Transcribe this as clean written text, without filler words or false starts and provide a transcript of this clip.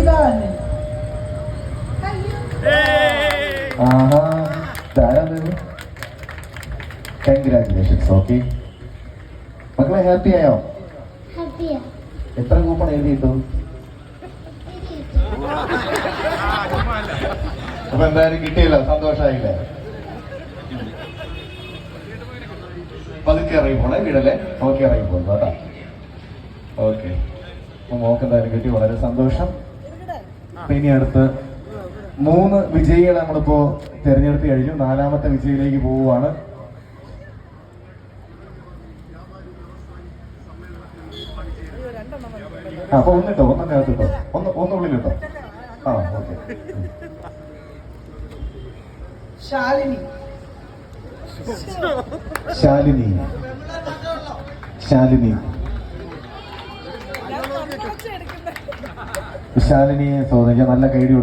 തന്നെ. Congratulations. Okay മക്കളെ, happy ആയോ? എത്ര കൂപ്പൺ എഴുതിയിട്ടു? അപ്പൊ എന്തായാലും കിട്ടിയില്ല, സന്തോഷമായില്ലേ? പതുക്കെ ഇറങ്ങി പോണേ, വീടല്ലേ? നോക്കി ഇറങ്ങി പോകുന്നു കേട്ടോ. ഓക്കെ, അപ്പൊ മോക്ക് എന്തായാലും കിട്ടി, വളരെ സന്തോഷം. അപ്പൊ ഇനി അടുത്ത് 3 വിജയികളെ നമ്മളിപ്പോ തിരഞ്ഞെടുത്ത് കഴിഞ്ഞു. 4ാമത്തെ വിജയിലേക്ക് പോവുകയാണ്. അപ്പൊ ഒന്നിട്ടോ, ഒന്നകത്തിട്ടോ, ഒന്നുള്ളിലിട്ടോ. ആ ഓക്കെ. ശാലിനി. ശാലിനി ശാലിനി ശാലിനിയെ ചോദിക്കാം. നല്ല കൈഡി